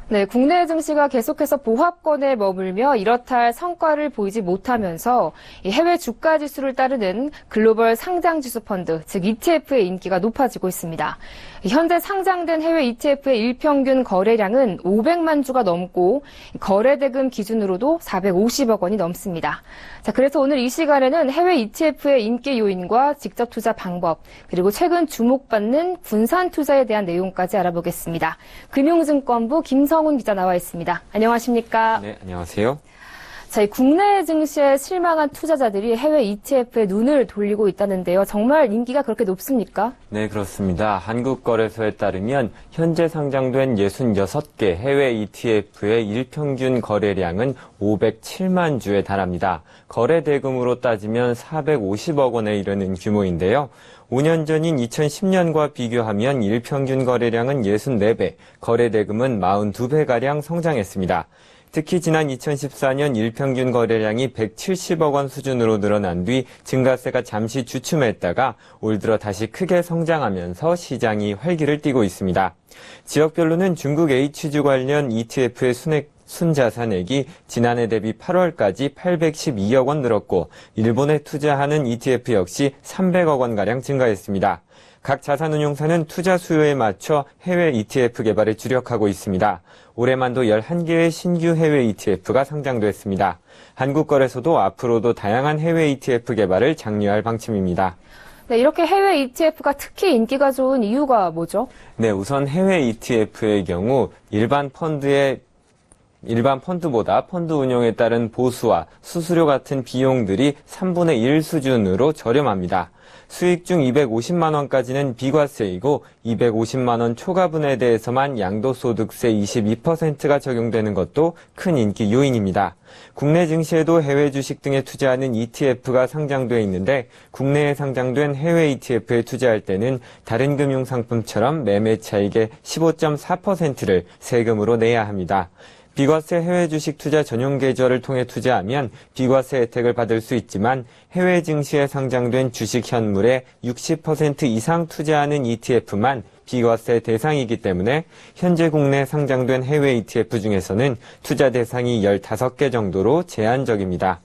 네, 국내 증시가 계속해서 보합권에 머물며 이렇다 할 성과를 보이지 못하면서 해외 주가 지수를 따르는 글로벌 상장지수 펀드, 즉 ETF의 인기가 높아지고 있습니다. 현재 상장된 해외 ETF의 일평균 거래량은 500만 주가 넘고 거래대금 기준으로도 450억 원이 넘습니다. 자, 그래서 오늘 이 시간에는 해외 ETF의 인기 요인과 직접 투자 방법, 그리고 최근 주목받는 분산 투자에 대한 내용까지 알아보겠습니다. 금융증권부 김성훈 기자 나와 있습니다. 안녕하십니까? 네, 안녕하세요. 자, 이 국내 증시에 실망한 투자자들이 해외 ETF에 눈을 돌리고 있다는데요. 정말 인기가 그렇게 높습니까? 네, 그렇습니다. 한국거래소에 따르면 현재 상장된 66개 해외 ETF의 일평균 거래량은 507만 주에 달합니다. 거래 대금으로 따지면 450억 원에 이르는 규모인데요. 5년 전인 2010년과 비교하면 일평균 거래량은 64배, 거래 대금은 42배가량 성장했습니다. 특히 지난 2014년 일평균 거래량이 170억 원 수준으로 늘어난 뒤 증가세가 잠시 주춤했다가 올 들어 다시 크게 성장하면서 시장이 활기를 띠고 있습니다. 지역별로는 중국 H주 관련 ETF의 순자산액이 지난해 대비 8월까지 812억 원 늘었고 일본에 투자하는 ETF 역시 300억 원가량 증가했습니다. 각 자산운용사는 투자 수요에 맞춰 해외 ETF 개발에 주력하고 있습니다. 올해만도 11개의 신규 해외 ETF가 상장됐습니다. 한국거래소도 앞으로도 다양한 해외 ETF 개발을 장려할 방침입니다. 네, 이렇게 해외 ETF가 특히 인기가 좋은 이유가 뭐죠? 네, 우선 해외 ETF의 경우 일반 펀드보다 펀드 운용에 따른 보수와 수수료 같은 비용들이 3분의 1 수준으로 저렴합니다. 수익 중 250만 원까지는 비과세이고 250만 원 초과분에 대해서만 양도소득세 22%가 적용되는 것도 큰 인기 요인입니다. 국내 증시에도 해외 주식 등에 투자하는 ETF가 상장돼 있는데 국내에 상장된 해외 ETF에 투자할 때는 다른 금융상품처럼 매매 차익의 15.4%를 세금으로 내야 합니다. 비과세 해외 주식 투자 전용 계좌를 통해 투자하면 비과세 혜택을 받을 수 있지만 해외 증시에 상장된 주식 현물의 60% 이상 투자하는 ETF만 비과세 대상이기 때문에 현재 국내에 상장된 해외 ETF 중에서는 투자 대상이 15개 정도로 제한적입니다.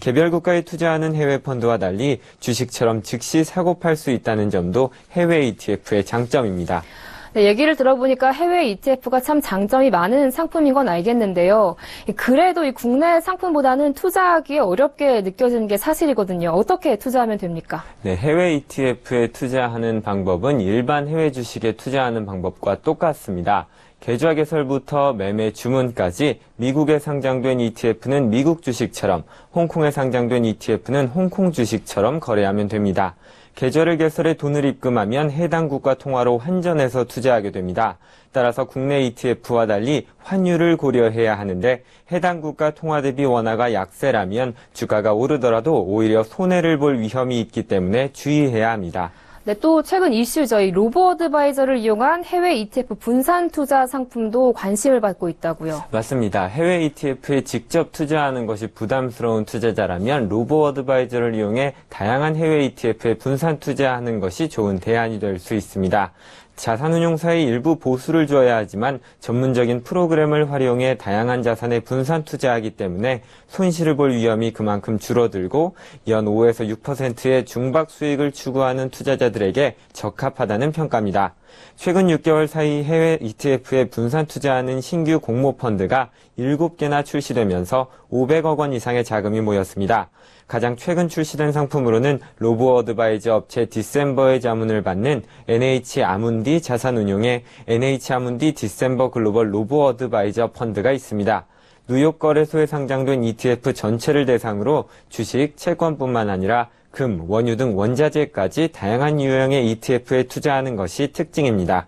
개별 국가에 투자하는 해외 펀드와 달리 주식처럼 즉시 사고 팔 수 있다는 점도 해외 ETF의 장점입니다. 네, 얘기를 들어보니까 해외 ETF가 참 장점이 많은 상품인 건 알겠는데요. 그래도 이 국내 상품보다는 투자하기에 어렵게 느껴지는 게 사실이거든요. 어떻게 투자하면 됩니까? 네, 해외 ETF에 투자하는 방법은 일반 해외 주식에 투자하는 방법과 똑같습니다. 계좌 개설부터 매매 주문까지 미국에 상장된 ETF는 미국 주식처럼, 홍콩에 상장된 ETF는 홍콩 주식처럼 거래하면 됩니다. 계좌를 개설해 돈을 입금하면 해당 국가 통화로 환전해서 투자하게 됩니다. 따라서 국내 ETF와 달리 환율을 고려해야 하는데 해당 국가 통화 대비 원화가 약세라면 주가가 오르더라도 오히려 손해를 볼 위험이 있기 때문에 주의해야 합니다. 네, 또 최근 이슈죠. 이 로보어드바이저를 이용한 해외 ETF 분산 투자 상품도 관심을 받고 있다고요. 맞습니다. 해외 ETF에 직접 투자하는 것이 부담스러운 투자자라면 로보어드바이저를 이용해 다양한 해외 ETF에 분산 투자하는 것이 좋은 대안이 될 수 있습니다. 자산운용사의 일부 보수를 줘야 하지만 전문적인 프로그램을 활용해 다양한 자산에 분산 투자하기 때문에 손실을 볼 위험이 그만큼 줄어들고 연 5에서 6%의 중박 수익을 추구하는 투자자들에게 적합하다는 평가입니다. 최근 6개월 사이 해외 ETF에 분산 투자하는 신규 공모펀드가 7개나 출시되면서 500억 원 이상의 자금이 모였습니다. 가장 최근 출시된 상품으로는 로보어드바이저 업체 디셈버의 자문을 받는 NH아문디 자산운용의 NH아문디 디셈버 글로벌 로보어드바이저 펀드가 있습니다. 뉴욕 거래소에 상장된 ETF 전체를 대상으로 주식, 채권뿐만 아니라 금, 원유 등 원자재까지 다양한 유형의 ETF에 투자하는 것이 특징입니다.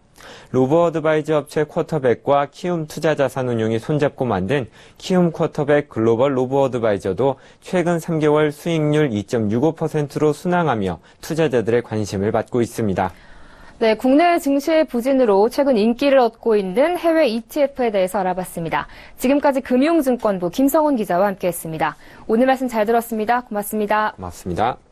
로보어드바이저 업체 쿼터백과 키움 투자자산운용이 손잡고 만든 키움 쿼터백 글로벌 로보어드바이저도 최근 3개월 수익률 2.65%로 순항하며 투자자들의 관심을 받고 있습니다. 네, 국내 증시의 부진으로 최근 인기를 얻고 있는 해외 ETF에 대해서 알아봤습니다. 지금까지 금융증권부 김성훈 기자와 함께했습니다. 오늘 말씀 잘 들었습니다. 고맙습니다. 고맙습니다.